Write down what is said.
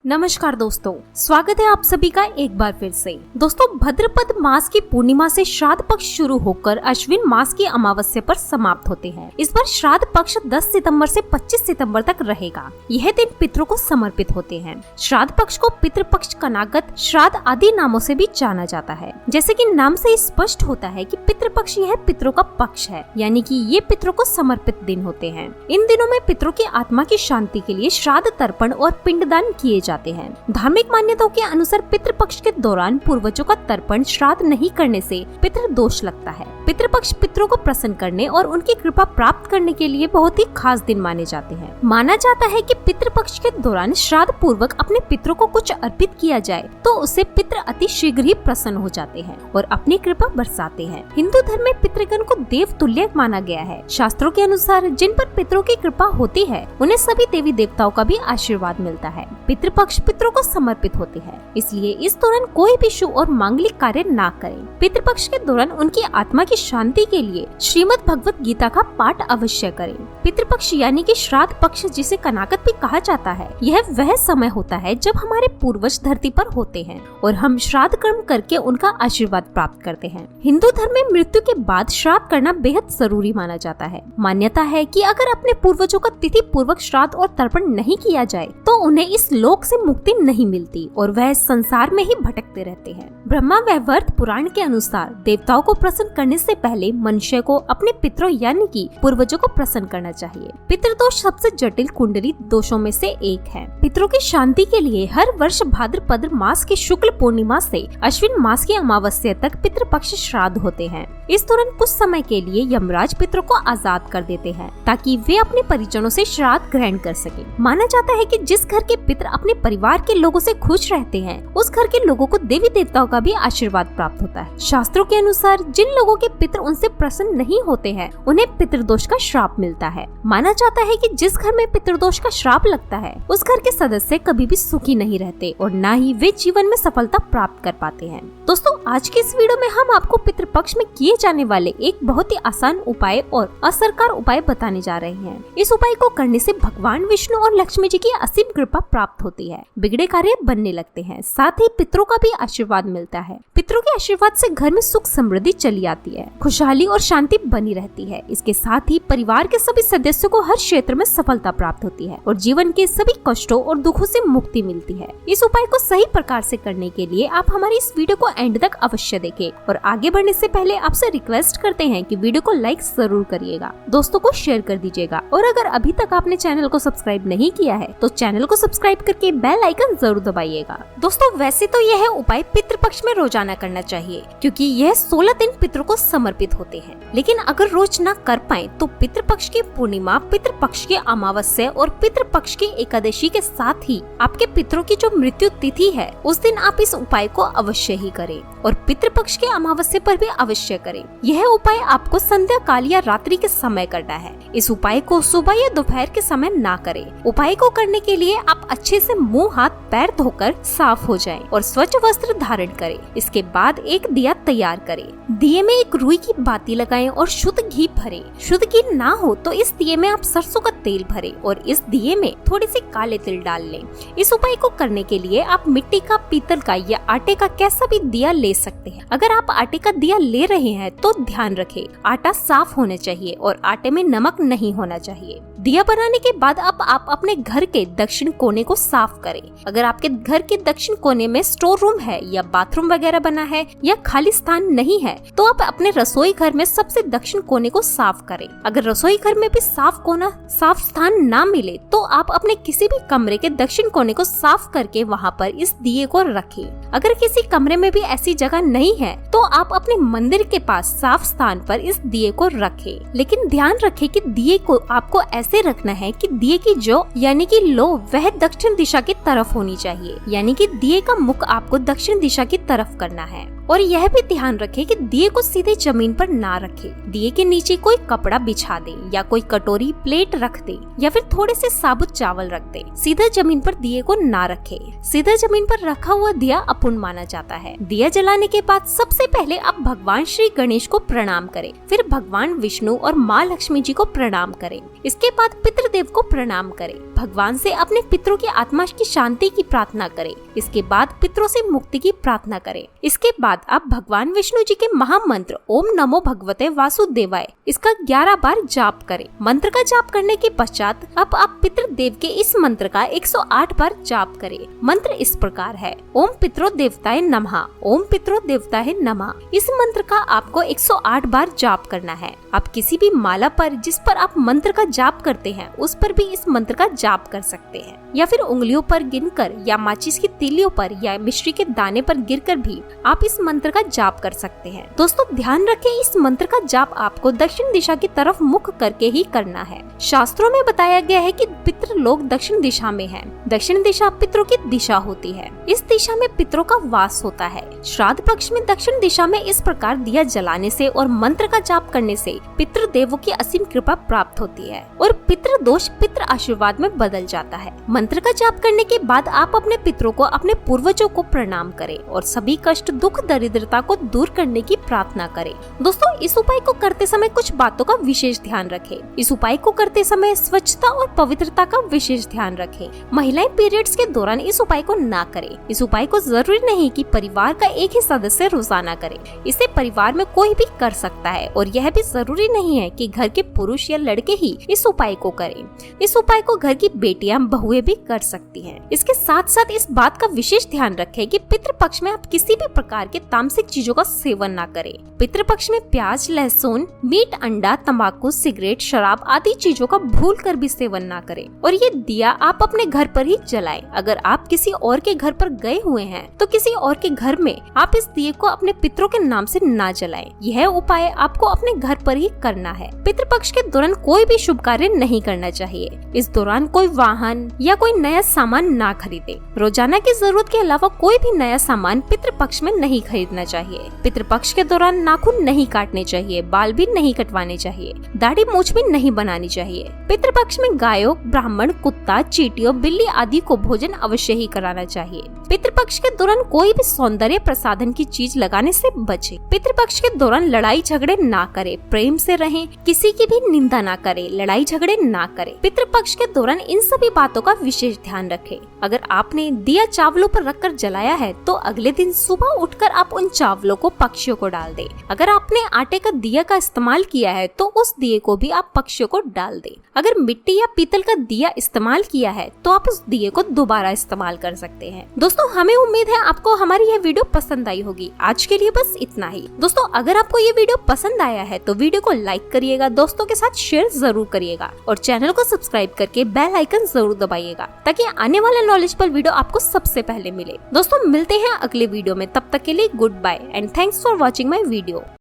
नमस्कार दोस्तों, स्वागत है आप सभी का एक बार फिर से। दोस्तों, भाद्रपद मास की पूर्णिमा से श्राद्ध पक्ष शुरू होकर अश्विन मास की अमावस्या पर समाप्त होते हैं। इस बार श्राद्ध पक्ष 10 सितंबर से 25 सितंबर तक रहेगा। यह दिन पितरों को समर्पित होते हैं। श्राद्ध पक्ष को पितृपक्ष, कनागत, श्राद्ध आदि नामों से भी जाना जाता है। जैसे कि नाम से स्पष्ट होता है कि पितृपक्ष यह पितरों का पक्ष है, यानी कि ये पितरों को समर्पित दिन होते हैं। इन दिनों में पितरों की आत्मा की शांति के लिए श्राद्ध, तर्पण और पिंडदान किए जाते हैं। धार्मिक मान्यताओं के अनुसार पितृपक्ष के दौरान पूर्वजों का तर्पण, श्राद्ध नहीं करने से पितृदोष लगता है। पितृपक्ष पितरों को प्रसन्न करने और उनकी कृपा प्राप्त करने के लिए बहुत ही खास दिन माने जाते हैं। माना जाता है कि पितृपक्ष के दौरान श्राद्ध पूर्वक अपने पितरों को कुछ अर्पित किया जाए तो उससे पितृ अति शीघ्र ही प्रसन्न हो जाते हैं और अपनी कृपा बरसाते हैं। हिंदू धर्म में पितृगण को देव तुल्य माना गया है। शास्त्रों के अनुसार जिन पर पितरों की कृपा होती है उन्हें सभी देवी देवताओं का भी आशीर्वाद मिलता है। पितृपक्ष पितरों को समर्पित होते हैं, इसलिए इस दौरान कोई भी शुभ और मांगलिक कार्य ना करें। पितृपक्ष के दौरान उनकी आत्मा की शांति के लिए श्रीमद् भगवत गीता का पाठ अवश्य करें। पितृपक्ष यानी कि श्राद्ध पक्ष, जिसे कनागत भी कहा जाता है, यह वह समय होता है जब हमारे पूर्वज धरती पर होते हैं और हम श्राद्ध कर्म करके उनका आशीर्वाद प्राप्त करते हैं। हिंदू धर्म में मृत्यु के बाद श्राद्ध करना बेहद जरूरी माना जाता है। मान्यता है कि अगर अपने पूर्वजों का तिथि पूर्वक श्राद्ध और तर्पण नहीं किया जाए तो उन्हें इस लोक से मुक्ति नहीं मिलती और वह संसार में ही भटकते रहते हैं। ब्रह्मा वैवर्त पुराण के अनुसार देवताओं को प्रसन्न करने से पहले मनुष्य को अपने पितरों यानी कि पूर्वजों को प्रसन्न करना चाहिए। पितृदोष सबसे जटिल कुंडली दोषों में से एक है। पितरों की शांति के लिए हर वर्ष भाद्रपद मास की शुक्ल पूर्णिमा से अश्विन मास की अमावस्या तक पितृपक्ष श्राद्ध होते हैं। इस दौरान कुछ समय के लिए यमराज पितरों को आजाद कर देते हैं ताकि वे अपने परिजनों से श्राद्ध ग्रहण कर सकें। माना जाता है कि जिस घर के पितर अपने परिवार के लोगों से खुश रहते हैं उस घर के लोगों को देवी देवताओं का भी आशीर्वाद प्राप्त होता है। शास्त्रों के अनुसार जिन लोगों के पितर उनसे प्रसन्न नहीं होते हैं उन्हें पितृदोष का श्राप मिलता है। माना जाता है कि जिस घर में पितृदोष का श्राप लगता है उस घर के सदस्य कभी भी सुखी नहीं रहते और न ही वे जीवन में सफलता प्राप्त कर पाते हैं। दोस्तों, आज के इस वीडियो में हम आपको पितृपक्ष में किए जाने वाले एक बहुत ही आसान उपाय और असरकार उपाय बताने जा रहे हैं। इस उपाय को करने से भगवान विष्णु और लक्ष्मी जी की असीम कृपा प्राप्त होती है, बिगड़े कार्य बनने लगते हैं, साथ ही पितरों का भी आशीर्वाद मिलता है। पितरों के आशीर्वाद से घर में सुख समृद्धि चली आती है, खुशहाली और शांति बनी रहती है। इसके साथ ही परिवार के सभी सदस्यों को हर क्षेत्र में सफलता प्राप्त होती है और जीवन के सभी कष्टों और दुखों से मुक्ति मिलती है। इस उपाय को सही प्रकार से करने के लिए आप हमारी इस वीडियो को एंड तक अवश्य देखें और आगे बढ़ने से पहले आपसे रिक्वेस्ट करते हैं कि वीडियो को लाइक जरूर करिएगा, दोस्तों को शेयर कर दीजिएगा और अगर अभी तक आपने चैनल को सब्सक्राइब नहीं किया है तो चैनल को सब्सक्राइब करके बेल आइकन जरूर दबाइएगा। दोस्तों, वैसे तो यह उपाय पितृपक्ष में रोजाना करना चाहिए क्योंकि यह 16 दिन पितरों को समर्पित होते हैं, लेकिन अगर रोज ना कर पाए तो पितृपक्ष की पूर्णिमा, पितृपक्ष की अमावस्या और पितृपक्ष की एकादशी के साथ ही आपके पितरों की जो मृत्यु तिथि है उस दिन आप इस उपाय को अवश्य ही करें और पितृपक्ष के अमावस्या पर भी अवश्य करें। यह उपाय आपको संध्या काल या रात्रि के समय करना है। इस उपाय को सुबह या दोपहर के समय ना करें। उपाय को करने के लिए आप अच्छे से मुंह, हाथ, पैर धोकर साफ हो जाएं और स्वच्छ वस्त्र धारण करें। इसके बाद एक दिया तैयार करें। दिए में एक रुई की बाती लगाएं और शुद्ध घी भरें। शुद्ध घी ना हो तो इस दिए में आप सरसों का तेल भरें और इस दिए में थोड़ी सी काले तिल डाल लें। इस उपाय को करने के लिए आप मिट्टी का, पीतल का या आटे का कैसा भी दिया ले सकते हैं। अगर आप आटे का दिया ले रहे हैं तो ध्यान रखें, आटा साफ होना चाहिए और आटे में नमक नहीं होना चाहिए। दिया बनाने के बाद अब आप अपने घर के दक्षिण कोने को साफ करें। अगर आपके घर के दक्षिण कोने में स्टोर रूम है या बाथरूम वगैरह बना है या खाली स्थान नहीं है तो आप अपने रसोई घर में सबसे दक्षिण कोने को साफ करें। अगर रसोई घर में भी साफ स्थान ना मिले तो आप अपने किसी भी कमरे के दक्षिण कोने को साफ करके वहाँ पर इस दिए को रखें। अगर किसी कमरे में भी ऐसी जगह नहीं है तो आप अपने मंदिर के पास साफ स्थान पर इस दिए को रखें, लेकिन ध्यान रखें कि दिए को आपको ऐसे रखना है कि दिए की जो यानी कि लो वह दक्षिण दिशा की तरफ होनी चाहिए, यानी कि दिए का मुख आपको दक्षिण दिशा की तरफ करना है। और यह भी ध्यान रखें कि दिए को सीधे जमीन पर ना रखें। दिए के नीचे कोई कपड़ा बिछा दे या कोई कटोरी, प्लेट रख दे या फिर थोड़े से साबुत चावल रख दे। सीधा जमीन पर दिए को ना रखे। सीधा जमीन पर रखा हुआ दिया अपूर्ण माना जाता है। दिया जलाने के बाद सबसे पहले आप भगवान श्री गणेश को प्रणाम करें, फिर भगवान विष्णु और माँ लक्ष्मी जी को प्रणाम करें। इसके बाद पितृदेव को प्रणाम करें। भगवान से अपने पितरों की आत्मा की शांति की प्रार्थना करें। इसके बाद पितरों से मुक्ति की प्रार्थना करें। इसके बाद आप भगवान विष्णु जी के महामंत्र ओम नमो भगवते वासुदेवाय इसका 11 बार जाप करें। मंत्र का जाप करने के पश्चात अब आप पितृदेव के इस मंत्र का 108 बार जाप करें। मंत्र इस प्रकार है, ओम पितरो देवताय नमः, ओम पितरो देवताय नमः। इस मंत्र का आपको 108 बार जाप करना है। आप किसी भी माला पर जिस पर आप मंत्र का जाप करते हैं उस पर भी इस मंत्र का जाप कर सकते हैं, या फिर उंगलियों पर गिनकर या माचिस की तीलियों पर या मिश्री के दाने पर गिरकर भी आप इस मंत्र का जाप कर सकते हैं। दोस्तों ध्यान रखें, इस मंत्र का जाप आपको दक्षिण दिशा की तरफ मुख करके ही करना है। शास्त्रों में बताया गया है कि पितृ लोग दक्षिण दिशा में है। दक्षिण दिशा पितरों की दिशा होती है। इस दिशा में पितरों का वास होता है। श्राद्ध पक्ष में दक्षिण दिशा में इस प्रकार दिया जलाने से और मंत्र का जाप करने से पितृदेवों की असीम कृपा प्राप्त होती है और पितृ दोष पितृ आशीर्वाद में बदल जाता है। मंत्र का जाप करने के बाद आप अपने पितरों को, अपने पूर्वजों को प्रणाम करें और सभी कष्ट, दुख, दरिद्रता को दूर करने की प्रार्थना करें। दोस्तों इस उपाय को करते समय कुछ बातों का विशेष ध्यान रखें। इस उपाय को करते समय स्वच्छता और पवित्रता का विशेष ध्यान रखें। महिलाएं पीरियड्स के दौरान इस उपाय को ना करें। इस उपाय को जरूरी नहीं कि परिवार का एक ही सदस्य रोजाना करे। इसे परिवार में कोई भी कर सकता है और यह भी जरूरी नहीं है कि घर के पुरुष या लड़के ही इस उपाय को करें। इस उपाय को घर की बेटियां, बहुएं भी कर सकती हैं। इसके साथ साथ इस बात का विशेष ध्यान रखें कि पितृपक्ष में आप किसी भी प्रकार के तामसिक चीजों का सेवन ना करें। पितृपक्ष में प्याज, लहसुन, मीट, अंडा, तंबाकू, सिगरेट, शराब आदि चीजों का भूल कर भी सेवन ना करें और ये दिया आप अपने घर पर ही जलाएं। अगर आप किसी और के घर पर गए हुए हैं तो किसी और के घर में आप इस दिए को अपने पितरों के नाम से ना जलाएं। यह उपाय आपको अपने घर पर ही करना है। पितृपक्ष के दौरान कोई भी शुभ कार्य नहीं करना चाहिए। इस दौरान कोई वाहन या कोई नया सामान ना खरीदे। रोजाना की जरूरत के अलावा कोई भी नया सामान पितृपक्ष में नहीं खरीदना चाहिए। पितृपक्ष के दौरान नाखून नहीं काटने चाहिए, बाल भी नहीं कटवाने चाहिए, दाढ़ी मूछ भी नहीं बनानी चाहिए। पितृपक्ष में गायों, ब्राह्मण, कुत्ता, चींटियों, बिल्ली आदि को भोजन अवश्य ही कराना चाहिए। पितृपक्ष के दौरान कोई भी सौंदर्य प्रसाधन की चीज लगाने से बचे। पितृपक्ष के दौरान लड़ाई झगड़े ना करें, प्रेम से रहें, किसी की भी निंदा ना करें, लड़ाई झगड़े ना करें। पितृपक्ष के दौरान इन सभी बातों का विशेष ध्यान रखें। अगर आपने दिया चावलों पर रखकर जलाया है तो अगले दिन सुबह उठकर आप उन चावलों को पक्षियों को डाल दें। अगर आपने आटे का दिया का इस्तेमाल किया है तो उस दिए को भी आप पक्षियों को डाल दें। अगर मिट्टी या पीतल का दिया इस्तेमाल किया है तो आप उस दिए को दोबारा इस्तेमाल कर सकते हैं। दोस्तों हमें उम्मीद है आपको हमारी यह वीडियो पसंद आई होगी। आज के लिए बस इतना ही। दोस्तों अगर आपको ये वीडियो पसंद आया है तो वीडियो को लाइक करिएगा, दोस्तों के साथ शेयर जरूर करिएगा और चैनल को सब्सक्राइब करके बेल आइकन जरूर दबाइएगा ताकि आने वाला नॉलेजेबल वीडियो आपको सबसे पहले मिले। दोस्तों मिलते हैं अगले वीडियो में, तब तक के लिए goodbye and thanks for watching my video.